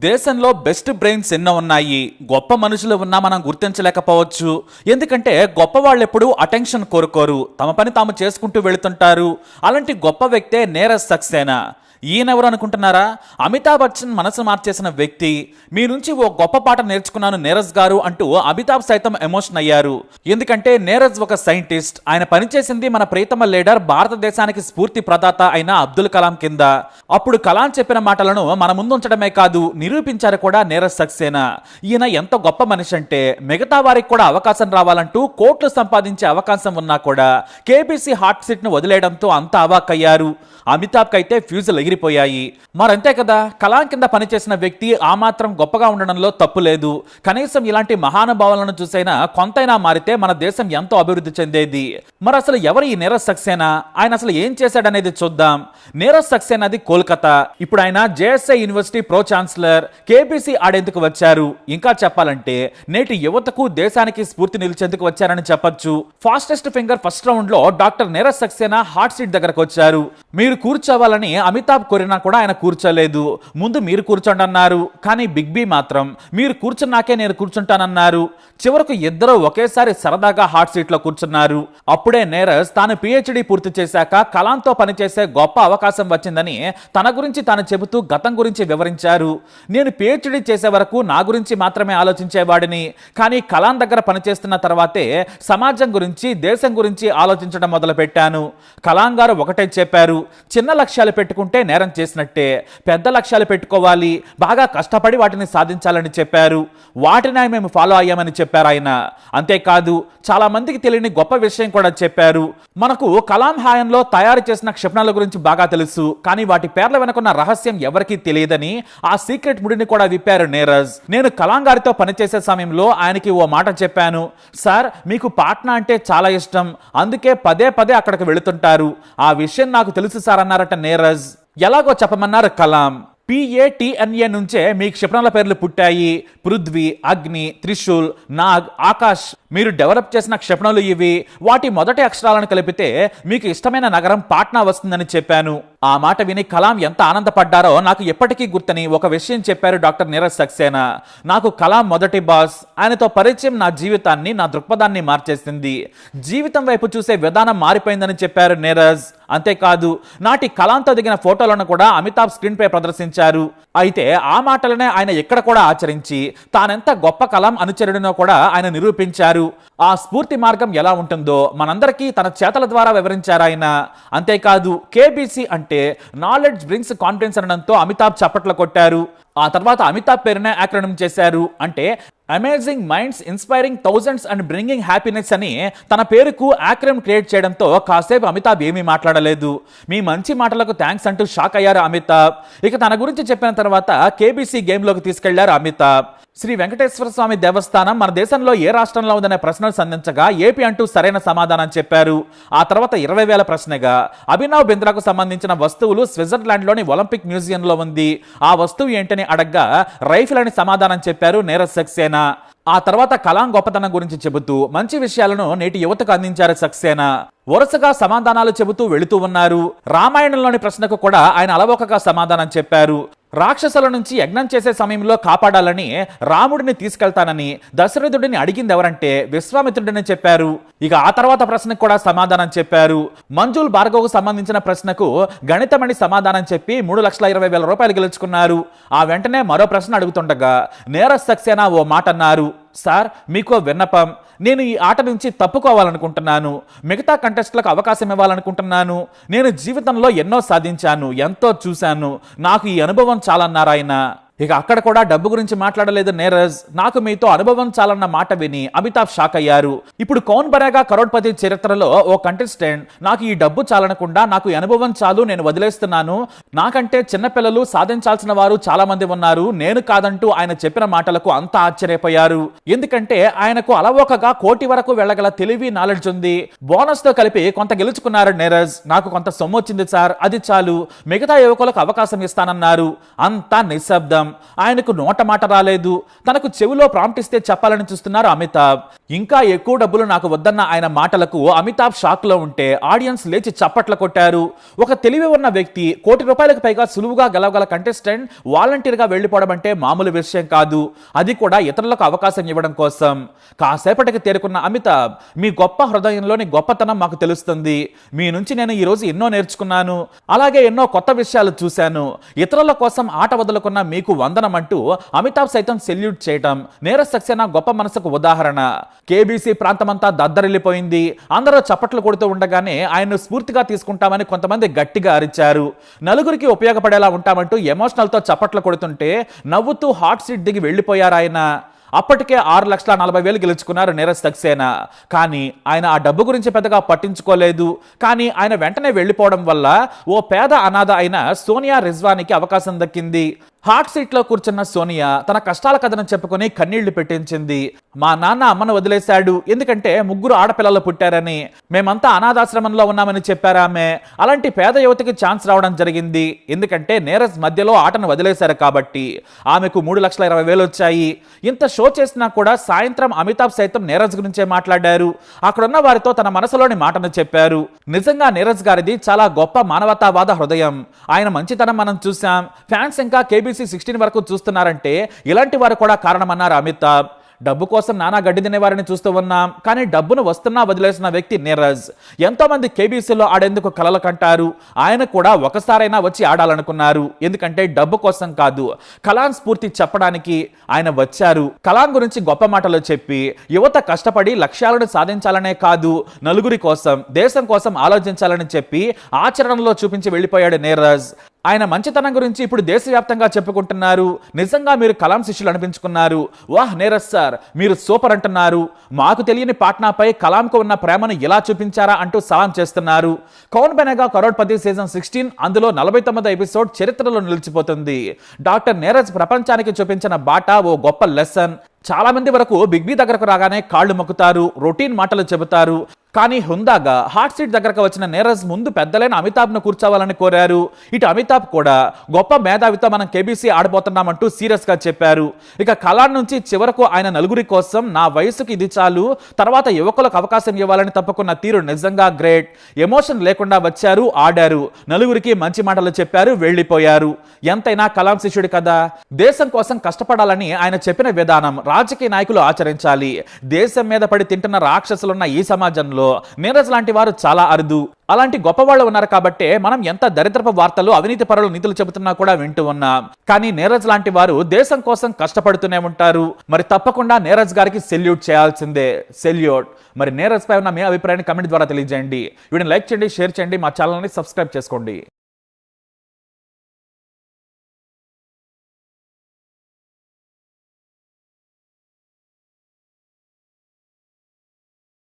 దేశంలో best brains ఎన్నో ఉన్నాయి. గొప్ప మనుషులు ఉన్నా మనం గుర్తించలేకపోవచ్చు. ఎందుకంటే గొప్ప వాళ్ళు ఎప్పుడూ అటెన్షన్ కోరుకోరు, తమ పని తాము చేసుకుంటూ వెళుతుంటారు. అలాంటి గొప్ప వ్యక్తే నీరజ్ సక్సేనా. ఈయనెవరు అనుకుంటున్నారా? అమితాబ్ బచ్చన్ మనసు మార్చేసిన వ్యక్తి. మీ నుంచి ఓ గొప్ప పాట నేర్చుకున్నాను నీరజ్ గారు అంటూ అమితాబ్ సైతం ఎమోషన్ అయ్యారు. ఎందుకంటే నీరజ్ ఒక సైంటిస్ట్. ఆయన పనిచేసింది మన ప్రియతమ లీడర్, భారతదేశానికి స్ఫూర్తి ప్రదాత అయిన అబ్దుల్ కలాం కింద. అప్పుడు కలాం చెప్పిన మాటలను మన ముందు ఉంచడమే కాదు, నిరూపించారు కూడా నీరజ్ సక్సేనా. ఈయన ఎంత గొప్ప మనిషి అంటే మిగతా వారికి కూడా అవకాశం రావాలంటూ కోట్లు సంపాదించే అవకాశం ఉన్నా కూడా కేబీసీ హాట్ సీట్ ను వదిలేయడంతో అంతా అవాక్కయ్యారు. అమితాబ్ కైతే ఫ్యూజులు ఎగిరిపోయాయి. మరంతే కదా, కలాం కింద పనిచేసిన వ్యక్తి ఆ మాత్రం గొప్పగా ఉండడంలో తప్పు లేదు. కనీసం ఇలాంటి మహానుభావులను చూసైనా కొంతైనా మారితే మన దేశం ఎంతో అభివృద్ధి చెందేది. మరి అసలు ఎవరు ఈ నీరజ్ సక్సేనా? ఆయన అసలు ఏం చేశాడనేది చూద్దాం. నీరజ్ సక్సేనాది కోల్కతా. ఇప్పుడు ఆయన జేఎస్ఐ యూనివర్సిటీ ప్రో ఛాన్సలర్. కేబీసీ ఆడేందుకు వచ్చారు. ఇంకా చెప్పాలంటే నేటి యువతకు దేశానికి స్ఫూర్తి నిలిచేందుకు వచ్చారని చెప్పొచ్చు. ఫాస్టెస్ట్ ఫింగర్ ఫస్ట్ రౌండ్ లో doctor Neeraj Saxena hot seat దగ్గరకు వచ్చారు. మీరు కూర్చోవాలని అమితాబ్ కోరినా కూడా ఆయన కూర్చోలేదు. ముందు మీరు కూర్చోండి అన్నారు. కానీ బిగ్ బి మాత్రం మీరు కూర్చున్నాకే నేను కూర్చుంటానన్నారు. చివరకు ఇద్దరు ఒకేసారి సరదాగా హాట్ సీట్ లో కూర్చున్నారు. అప్పుడే నీరజ్ తాను పిహెచ్డి పూర్తి చేశాక కలాంతో పనిచేసే గొప్ప అవకాశం వచ్చిందని తన గురించి తాను చెబుతూ గతం గురించి వివరించారు. నేను పిహెచ్డి చేసే వరకు నా గురించి మాత్రమే ఆలోచించేవాడిని, కానీ కలాం దగ్గర పనిచేస్తున్న తర్వాతే సమాజం గురించి, దేశం గురించి ఆలోచించడం మొదలుపెట్టాను. కలాం గారు ఒకటే చెప్పారు, చిన్న లక్ష్యాలు పెట్టుకుంటే నేరం చేసినట్టే, పెద్ద లక్ష్యాలు పెట్టుకోవాలి, బాగా కష్టపడి వాటిని సాధించాలని చెప్పారు. వాటిని మేము ఫాలో అయ్యామని చెప్పారు ఆయన. అంతేకాదు చాలా మందికి తెలియని గొప్ప విషయం కూడా చెప్పారు. మనకు కలాం హాయంలో తయారు చేసిన క్షిపణుల గురించి బాగా తెలుసు, కానీ వాటి పేర్ల వెనుకున్న రహస్యం ఎవరికీ తెలియదని ఆ సీక్రెట్ ముడిని కూడా విప్పారు నీరజ్. నేను కలాం గారితో పనిచేసే సమయంలో ఆయనకి ఓ మాట చెప్పాను, సార్ మీకు పాట్నా అంటే చాలా ఇష్టం, అందుకే పదే పదే అక్కడికి వెళుతుంటారు. ఆ విషయం నాకు తెలుసు సార్ అన్నారట నీరజ్. ఎలాగో చెప్పమన్నారు కలాం. PATNA నుంచే మీ క్షిపణుల పేర్లు పుట్టాయి. పృథ్వీ, అగ్ని, త్రిశూల్, నాగ్, ఆకాష్. మీరు డెవలప్ చేసిన క్షిపణులు ఇవి. వాటి మొదటి అక్షరాలను కలిపితే మీకు ఇష్టమైన నగరం పాట్నా వస్తుందని చెప్పాను. ఆ మాట విని కలాం ఎంత ఆనందపడ్డారో నాకు ఎప్పటికీ గుర్తని ఒక విషయం చెప్పారు డాక్టర్ నీరజ్ సక్సేనా. నాకు కలాం మొదటి బాస్. ఆయనతో పరిచయం నా జీవితాన్ని, నా దృక్పథాన్ని మార్చేసింది. జీవితం వైపు చూసే విధానం మారిపోయిందని చెప్పారు నీరజ్. అంతేకాదు నాటి కలాంతో దిగిన ఫోటోలను కూడా అమితాబ్ స్క్రీన్ పై ప్రదర్శించారు. అయితే ఆ మాటలనే ఆయన ఇక్కడ కూడా ఆచరించి తానెంత గొప్ప కలాం అనుచరుడినో కూడా ఆయన నిరూపించారు. ఆ స్ఫూర్తి మార్గం ఎలా ఉంటుందో మనందరికీ తన చేతల ద్వారా వివరించారు ఆయన. అంతేకాదు కేబీసీ అంటే నాలెడ్జ్ బ్రింగ్స్ కాన్ఫిడెన్స్ అనడంతో అమితాబ్ చప్పట్లు కొట్టారు. ఆ తర్వాత అమితాబ్ పేరునే యాక్రోనిమ్ చేశారు. అంటే amazing minds inspiring thousands and bringing happiness అని తన పేరుకు యాక్రోనిమ్ క్రియేట్ చేయడంతో కాసేపు అమితాబ్ ఏమీ మాట్లాడలేదు. మీ మంచి మాటలకు థ్యాంక్స్ అంటూ షాక్ అయ్యారు అమితాబ్. ఇక తన గురించి చెప్పిన తర్వాత కేబీసీ గేమ్లోకి తీసుకెళ్లారు అమితాబ్. శ్రీ వెంకటేశ్వర స్వామి దేవస్థానం మన దేశంలో ఏ రాష్ట్రంలో ఉందనే ప్రశ్నలు సంధించగా ఏపీ అంటూ సరైన సమాధానం చెప్పారు. ఆ తర్వాత 20,000 ప్రశ్నగా అభినవ్ బింద్రాకు సంబంధించిన వస్తువులు స్విట్జర్లాండ్లోని ఒలింపిక్ మ్యూజియంలో ఉంది. ఆ వస్తువు ఏంటని అడగ్గా రైఫిల్ అని సమాధానం చెప్పారు నీరజ్ సక్సేనా. ఆ తర్వాత కలాం గొప్పతనం గురించి చెబుతూ మంచి విషయాలను నేటి యువతకు అందించారు సక్సేనా. వరుసగా సమాధానాలు చెబుతూ వెళుతూ ఉన్నారు. రామాయణంలోని ప్రశ్నకు కూడా ఆయన అలవోకగా సమాధానం చెప్పారు. రాక్షసుల నుంచి యజ్ఞం చేసే సమయంలో కాపాడాలని రాముడిని తీసుకెళ్తానని దశరథుడిని అడిగింది ఎవరంటే విశ్వామిత్రుడిని చెప్పారు. ఇక ఆ తర్వాత ప్రశ్నకు కూడా సమాధానం చెప్పారు. మంజుల్ భార్గవ్కు సంబంధించిన ప్రశ్నకు గణితమని సమాధానం చెప్పి 3,20,000 రూపాయలు గెలుచుకున్నారు. ఆ వెంటనే మరో ప్రశ్న అడుగుతుండగా నీరజ్ సక్సేనా ఓ మాట అన్నారు, సార్ మీకో విన్నపం. నేను ఈ ఆట నుంచి తప్పుకోవాలనుకుంటున్నాను. మిగతా కంటెస్ట్లకు అవకాశం ఇవ్వాలనుకుంటున్నాను. నేను జీవితంలో ఎన్నో సాధించాను, ఎంతో చూశాను. నాకు ఈ అనుభవం చాలన్నారు ఆయన. ఇక అక్కడ కూడా డబ్బు గురించి మాట్లాడలేదు నీరజ్. నాకు మీతో అనుభవం చాలన్న మాట విని అమితాబ్ షాక్ అయ్యారు. ఇప్పుడు కౌన్ బనేగా కరోడ్పతి చరిత్రలో ఓ కంటెస్టెంట్ నాకు ఈ డబ్బు చాలనకుండా నాకు ఈ అనుభవం చాలు, నేను వదిలేస్తున్నాను, నాకంటే చిన్నపిల్లలు సాధించాల్సిన వారు చాలా మంది ఉన్నారు, నేను కాదంటూ ఆయన చెప్పిన మాటలకు అంతా ఆశ్చర్యపోయారు. ఎందుకంటే ఆయనకు అలవోకగా కోటి వరకు వెళ్ళగల తెలివి, నాలెడ్జ్ ఉంది. బోనస్ తో కలిపి కొంత గెలుచుకున్నారు నీరజ్. నాకు కొంత సొమ్ము వచ్చింది సార్, అది చాలు, మిగతా యువకులకు అవకాశం ఇస్తానన్నారు. అంతా నిశ్శబ్దం. విఫలం. ఆయనకు నోట మాట రాలేదు. తనకు చెవిలో ప్రాంప్ట్ ఇస్తే చెప్పాలని చూస్తున్నారు అమితాబ్. ఇంకా ఎక్కువ డబ్బులు నాకు వద్దన్న ఆయన మాటలకు అమితాబ్ షాక్ లో ఉంటే ఆడియన్స్ లేచి చప్పట్లు కొట్టారు. ఒక తెలివి ఉన్న వ్యక్తి ₹1,00,00,000 పైగా సులువుగా గెలవగల కంటెస్టెంట్ వాలంటీర్ గా వెళ్లిపోవడం అంటే మామూలు విషయం కాదు. అది కూడా ఇతరులకు అవకాశం ఇవ్వడం కోసం. కాసేపటికి తేరుకున్న అమితాబ్, మీ గొప్ప హృదయంలోని గొప్పతనం మాకు తెలుస్తుంది. మీ నుంచి నేను ఈ రోజు ఎన్నో నేర్చుకున్నాను. అలాగే ఎన్నో కొత్త విషయాలు చూశాను. ఇతరుల కోసం ఆట వదులుకున్న మీకు వందనం అంటూ అమితాబ్ సైతం సెల్యూట్ చేయటం నీరజ్ సక్సేనా గొప్ప మనసుకు ఉదాహరణ. కేబీసీ ప్రాంతమంతా దద్దరిల్లిపోయింది. అందరూ చప్పట్లు కొడుతూ ఉండగానే ఆయన్ను స్ఫూర్తిగా తీసుకుంటామని కొంతమంది గట్టిగా అరిచారు. నలుగురికి ఉపయోగపడేలా ఉంటామంటూ ఎమోషనల్ తో చప్పట్లు కొడుతుంటే నవ్వుతూ హాట్ సీట్ దిగి వెళ్లిపోయారు ఆయన. అప్పటికే 6,40,000 గెలుచుకున్నారు నీరజ్ సక్సేనా. కానీ ఆయన ఆ డబ్బు గురించి పెద్దగా పట్టించుకోలేదు. కానీ ఆయన వెంటనే వెళ్లిపోవడం వల్ల ఓ పేద అనాథ అయిన సోనియా రిజ్వానికి అవకాశం దక్కింది. హాట్ సీట్ లో కూర్చున్న సోనియా తన కష్టాల కథను చెప్పుకుని కన్నీళ్లు పెట్టించింది. మా నాన్న అమ్మను వదిలేశాడు, ఎందుకంటే 3 ఆడపిల్లలు పుట్టారని. మేమంతా అనాథాశ్రమంలో ఉన్నామని చెప్పారామె. అలాంటి పేద యువతికి ఛాన్స్ రావడం జరిగింది, ఎందుకంటే నీరజ్ మధ్యలో ఆటను వదిలేశారు కాబట్టి. ఆమెకు 3,20,000 వచ్చాయి. ఇంత షో చేసినా కూడా సాయంత్రం అమితాబ్ సైతం నీరజ్ గురించే మాట్లాడారు. అక్కడున్న వారితో తన మనసులోని మాటను చెప్పారు. నిజంగా నీరజ్ గారిది చాలా గొప్ప మానవతావాద హృదయం. ఆయన మంచితనం మనం చూసాం. ఫ్యాన్స్ ఇంకా కేబీసీ 16 వరకు చూస్తున్నారంటే ఇలాంటి వారు కూడా కారణమన్నారు అమితాబ్. డబ్బు కోసం నానా గడ్డి తినేవారిని చూస్తూ ఉన్నాం, కానీ డబ్బును వస్తున్నా వదిలేసిన వ్యక్తి నీరజ్. ఎంతో మంది కేబీసీలో ఆడేందుకు కలలు కంటారు. ఆయన కూడా ఒకసారైనా వచ్చి ఆడాలనుకున్నారు. ఎందుకంటే డబ్బు కోసం కాదు, కలాన్ స్ఫూర్తి చెప్పడానికి ఆయన వచ్చారు. కలాన్ గురించి గొప్ప మాటలు చెప్పి యువత కష్టపడి లక్ష్యాలను సాధించాలనే కాదు, నలుగురి కోసం, దేశం కోసం ఆలోచించాలని చెప్పి ఆచరణలో చూపించి వెళ్ళిపోయాడు నీరజ్. ఆయన మంచితనం గురించి ఇప్పుడు దేశవ్యాప్తంగా చెప్పుకుంటున్నారు. నిజంగా మీరు కలాం శిష్యులు అనిపించుకున్నారు. వాహ్ నీరజ్ సార్, మీరు సూపర్ అంటున్నారు. మాకు తెలియని పాట్నాపై కలాంకు ఉన్న ప్రేమను ఎలా చూపించారా అంటూ సలాం చేస్తున్నారు. కౌన్ బనేగా కరోడ్పతి సీజన్ 16 అందులో 49వ ఎపిసోడ్ చరిత్రలో నిలిచిపోతుంది. డాక్టర్ నీరజ్ ప్రపంచానికి చూపించిన బాట ఓ గొప్ప లెసన్. చాలా మంది వరకు బిగ్ బి దగ్గరకు రాగానే కాళ్ళు మొక్కుతారు, రొటీన్ మాటలు చెబుతారు. కానీ హుందాగా హాట్ సీట్ దగ్గరకు వచ్చిన నీరజ్ ముందు పెద్దలైన అమితాబ్ను కూర్చోవాలని కోరారు. ఇటు అమితాబ్ కూడా గొప్ప మేధావితో మనం కేబీసీ ఆడబోతున్నామంటూ సీరియస్ గా చెప్పారు. ఇక కలాన్ నుంచి చివరకు ఆయన నలుగురి కోసం నా వయసుకి ఇది చాలు, తర్వాత యువకులకు అవకాశం ఇవ్వాలని తప్పుకున్న తీరు నిజంగా గ్రేట్. ఎమోషన్ లేకుండా వచ్చారు, ఆడారు, నలుగురికి మంచి మాటలు చెప్పారు, వెళ్లిపోయారు. ఎంతైనా కలాం శిష్యుడి కదా. దేశం కోసం కష్టపడాలని ఆయన చెప్పిన విధానం రాజకీయ నాయకులు ఆచరించాలి. దేశం మీద పడి తింటున్న రాక్షసులున్న ఈ సమాజంలో నీరజ్ లాంటి వారు చాలా అరుదు. అలాంటి గొప్పవాళ్ళు ఉన్నారు కాబట్టే మనం ఎంత దరిద్రపు వార్తలు, అవినీతి పరులు నీతులు చెబుతున్నా కూడా వింటూ ఉన్నాం. కానీ నీరజ్ లాంటి వారు దేశం కోసం కష్టపడుతూనే ఉంటారు. మరి తప్పకుండా నీరజ్ గారికి సెల్యూట్ చేయాల్సిందే, సెల్యూట్. మరి నీరజ్ పై ఉన్న మీ అభిప్రాయాన్ని కమెంట్ ద్వారా తెలియజేయండి. వీడిని లైక్ చేయండి, షేర్ చేయండి, మా ఛానల్ని సబ్స్క్రైబ్ చేసుకోండి.